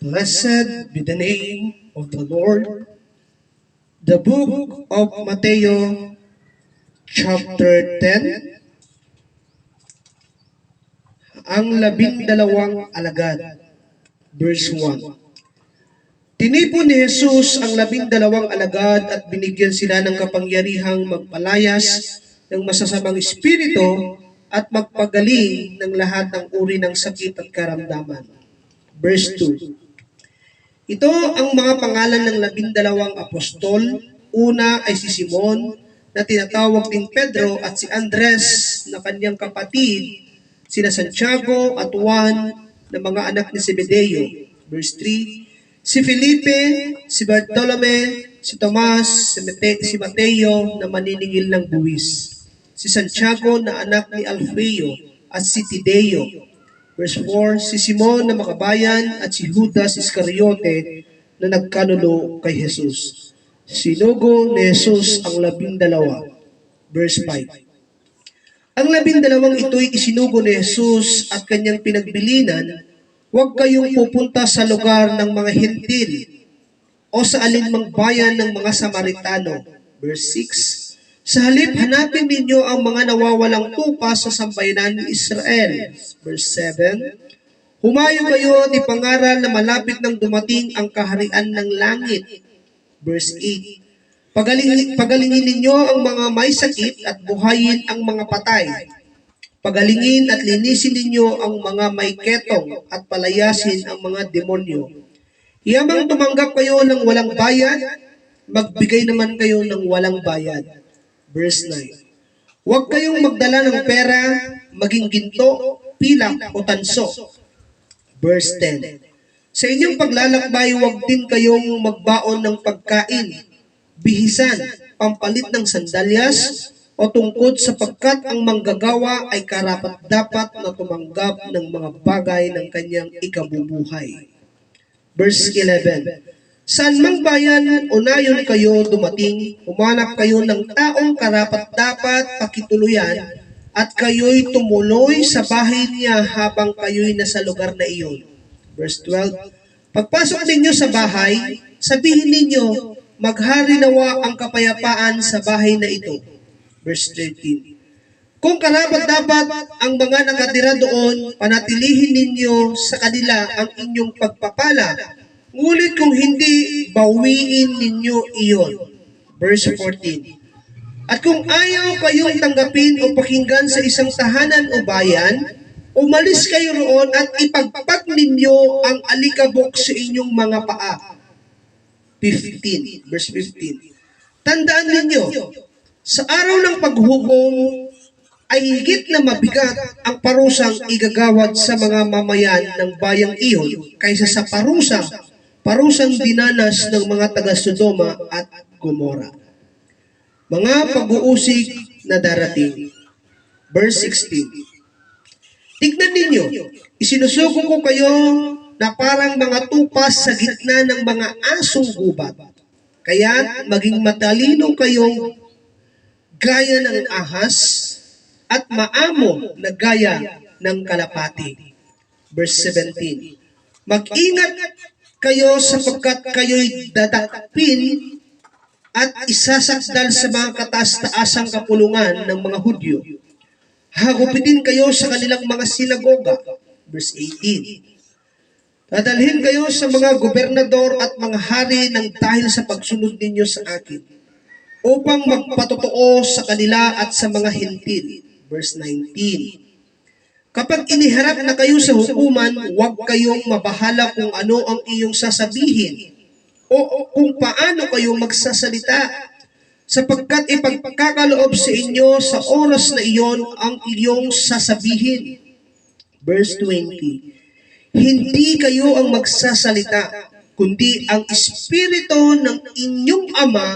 Blessed be the name of the Lord. The book of Mateo, chapter 10, ang 12 alagad, verse 1. Tinipon ni Jesus ang 12 alagad at binigyan sila ng kapangyarihang magpalayas ng masasamang espiritu at magpagaling ng lahat ng uri ng sakit at karamdaman. Verse 2. Ito ang mga pangalan ng 12 apostol. Una ay si Simon, na tinatawag ding Pedro, at si Andres na kanyang kapatid, sina Santiago at Juan na mga anak ni Zebedeo. Verse 3. Si Felipe, si Bartolome, si Tomas, si Mateo na maniningil ng buwis, si Santiago na anak ni Alfeo at si Tideo. Verse 4, si Simon na makabayan at si Judas Iscariote na nagkanulo kay Jesus. Sinugo ni Jesus ang 12. Verse 5. Ang 12 ito'y isinugo ni Jesus at kanyang pinagbilinan, huwag kayong pupunta sa lugar ng mga hentil o sa alinmang bayan ng mga Samaritano. Verse 6. Sa halip, hanapin ninyo ang mga nawawalang tupa sa sambayanan ni Israel. Verse 7. Humayo kayo at ipangaral na malapit nang dumating ang kaharian ng langit. Verse 8. Pagalingin ninyo ang mga may sakit at buhayin ang mga patay. Pagalingin at linisin ninyo ang mga may ketong at palayasin ang mga demonyo. Iyamang tumanggap kayo ng walang bayad, magbigay naman kayo ng walang bayad. Verse 9. Huwag kayong magdala ng pera, maging ginto, pilak o tanso. Verse 10. Sa inyong paglalakbay, huwag din kayong magbaon ng pagkain, bihisan, pampalit ng sandalyas, o tungkod sapagkat ang manggagawa ay karapat-dapat na tumanggap ng mga bagay ng kanyang ikabubuhay. Verse 11. Saan mang bayan, unayon kayo dumating, humanap kayo ng taong karapat-dapat pakituluyan, at kayo'y tumuloy sa bahay niya habang kayo'y nasa lugar na iyon. Verse 12. Pagpasok ninyo sa bahay, sabihin ninyo, maghari nawa ang kapayapaan sa bahay na ito. Verse 13. Kung karapat-dapat ang mga nakatira doon, panatilihin ninyo sa kanila ang inyong pagpapala. Ngunit kung hindi, bawiin ninyo iyon. Verse 14. At kung ayaw kayong tanggapin o pakinggan sa isang tahanan o bayan, umalis kayo roon at ipagpag ninyo ang alikabok sa inyong mga paa. 15. Verse 15. Tandaan ninyo, sa araw ng paghukom ay higit na mabigat ang parusang igagawad sa mga mamayan ng bayang iyon kaysa sa parusang dinanas ng mga taga-Sodoma at Gomora. Mga pag-uusig na darating. Verse 16. Tignan ninyo, isinusugo ko kayo na parang mga tupas sa gitna ng mga asong gubat. Kaya maging matalino kayong gaya ng ahas at maamo na gaya ng kalapati. Verse 17. Mag-ingat kayo sapagkat kayo'y dadakpin at isasakdal sa mga kataas-taasang kapulungan ng mga Hudyo. Hagupitin kayo sa kanilang mga sinagoga. Verse 18. Dadalhin kayo sa mga gobernador at mga hari ng dahil sa pagsunod ninyo sa akin, upang magpatotoo sa kanila at sa mga hentil. Verse 19. Kapag iniharap na kayo sa hukuman, huwag kayong mabahala kung ano ang iyong sasabihin o kung paano kayo magsasalita, sapagkat ipagkakaloob sa inyo sa oras na iyon ang iyong sasabihin. Verse 20. Hindi kayo ang magsasalita, kundi ang Espiritu ng inyong Ama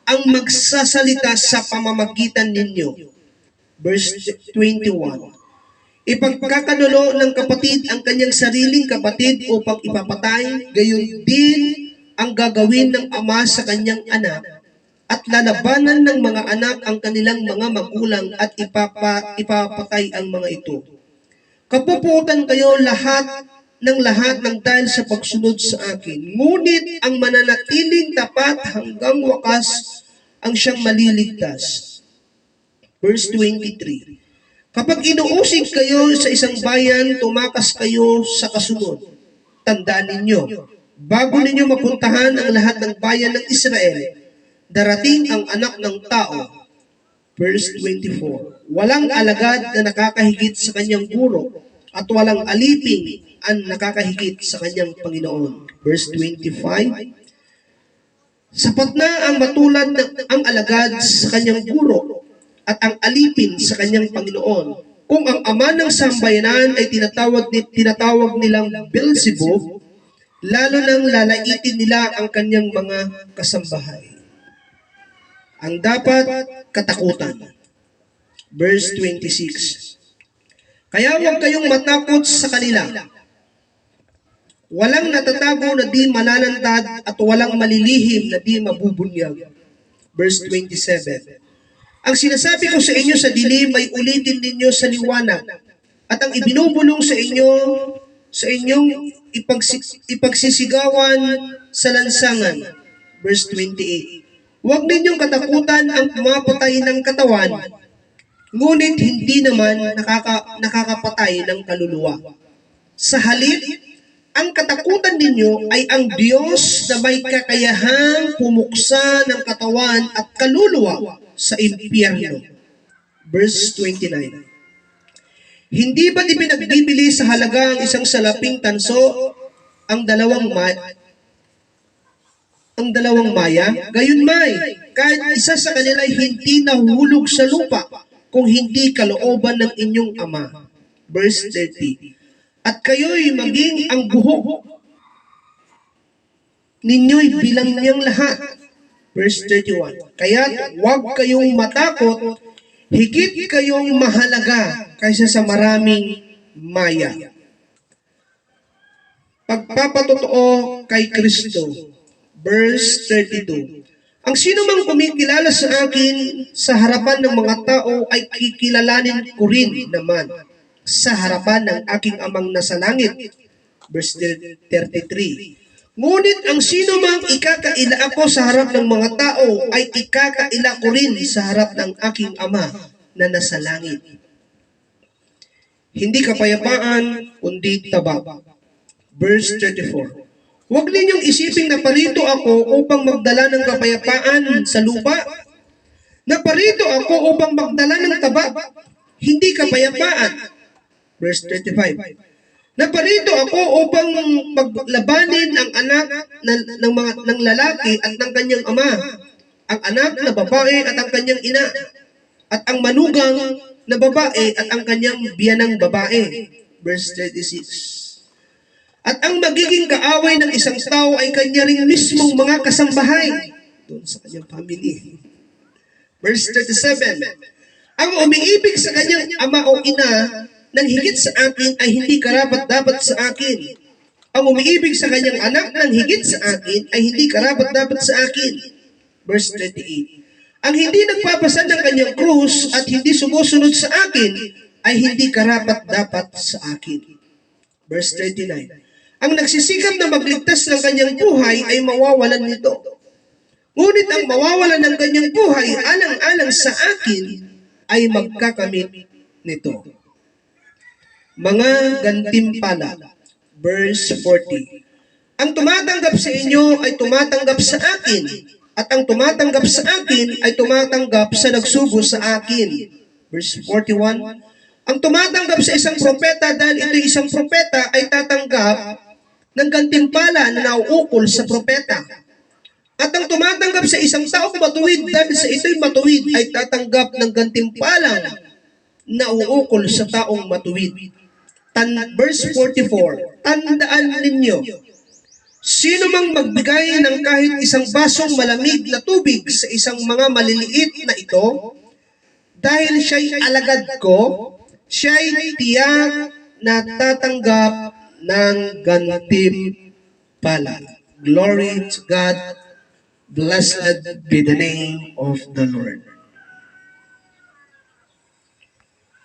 ang magsasalita sa pamamagitan ninyo. Verse 21. Ipagkakanulo ng kapatid ang kanyang sariling kapatid upang ipapatay, gayon din ang gagawin ng ama sa kanyang anak, at lalabanan ng mga anak ang kanilang mga magulang at ipapatay ang mga ito. Kapuputan kayo lahat ng dahil sa pagsunod sa akin. Ngunit ang mananatiling tapat hanggang wakas ang siyang maliligtas. Verse 23. Kapag inuusig kayo sa isang bayan, tumakas kayo sa kasunod. Tandaan ninyo, bago ninyo mapuntahan ang lahat ng bayan ng Israel, darating ang anak ng tao. Verse 24. Walang alagad na nakakahigit sa kanyang guro at walang aliping ang nakakahigit sa kanyang Panginoon. Verse 25. Sapat na ang matulad ang alagad sa kanyang guro at ang alipin sa kanyang Panginoon. Kung ang ama ng sambayanan ay tinatawag nilang Beelzebub, lalo nang lalaitin nila ang kanyang mga kasambahay. Ang dapat katakutan. Verse 26. Kaya huwag kayong matakot sa kanila. Walang natatago na di malalantad at walang malilihim na di mabubunyag. Verse 27. Ang sinasabi ko sa inyo sa dilim ay ulitin ninyo sa liwanag, at ang ibinubulong sa inyong ipagsisigawan sa lansangan. Verse 28. Huwag ninyong katakutan ang pumapatay ng katawan, ngunit hindi naman nakakapatay ng kaluluwa. Sa halip, ang katakutan ninyo ay ang Diyos na may kakayahang pumuksa ng katawan at kaluluwa sa impyerno. Verse 29. Hindi ba't ipinagbibili sa halaga ang isang salaping tanso ang dalawang maya? Gayunmay, kahit isa sa kanila ay hindi nahuhulog sa lupa kung hindi kalooban ng inyong ama. Verse 30. At kayo'y maging ang buhok ninyo'y bilang niyang lahat. Verse 31. Kaya't huwag kayong matakot, higit kayong mahalaga kaysa sa maraming maya. Pagpapatotoo kay Kristo. Verse 32. Ang sino mang kumikilala sa akin sa harapan ng mga tao ay kikilalanin ko rin naman sa harapan ng aking amang nasa langit. Verse 33. Ngunit ang sino mang ikakaila ako sa harap ng mga tao ay ikakaila ko rin sa harap ng aking ama na nasa langit. Hindi kapayapaan, kundi taba. Verse 34. Huwag ninyong isiping na parito ako upang magdala ng kapayapaan sa lupa. Naparito ako upang magdala ng taba, hindi kapayapaan. Verse 35. Naparito ako upang paglabanin ang anak ng lalaki at ng kanyang ama, ang anak na babae at ang kanyang ina, at ang manugang na babae at ang kanyang biyanang babae. Verse 36. At ang magiging kaaway ng isang tao ay kanya ring mismong mga kasambahay doon sa kanyang family. Verse 37. Ang umiibig sa kanyang ama o ina nang higit sa akin ay hindi karapat-dapat sa akin. Ang umiibig sa kanyang anak nang higit sa akin ay hindi karapat-dapat sa akin. Verse 38. Ang hindi nagpapasa ng kanyang krus at hindi sumusunod sa akin ay hindi karapat-dapat sa akin. Verse 39. Ang nagsisikap na magligtas ng kanyang buhay ay mawawalan nito. Ngunit ang mawawalan ng kanyang buhay alang-alang sa akin ay magkakamit nito. Mga gantimpala. Verse 40. Ang tumatanggap sa inyo ay tumatanggap sa akin, at ang tumatanggap sa akin ay tumatanggap sa nagsugo sa akin. Verse 41. Ang tumatanggap sa isang propeta dahil ito'y isang propeta ay tatanggap ng gantimpala na nauukol sa propeta. At ang tumatanggap sa isang taong matuwid dahil sa ito'y matuwid ay tatanggap ng gantimpala na nauukol sa taong matuwid. Verse 44, tandaan ninyo, sino mang magbigay ng kahit isang basong malamig na tubig sa isang mga maliliit na ito, dahil siya'y alagad ko, siya'y tiyak na tatanggap ng gantimpala. Glory to God. Blessed be the name of the Lord.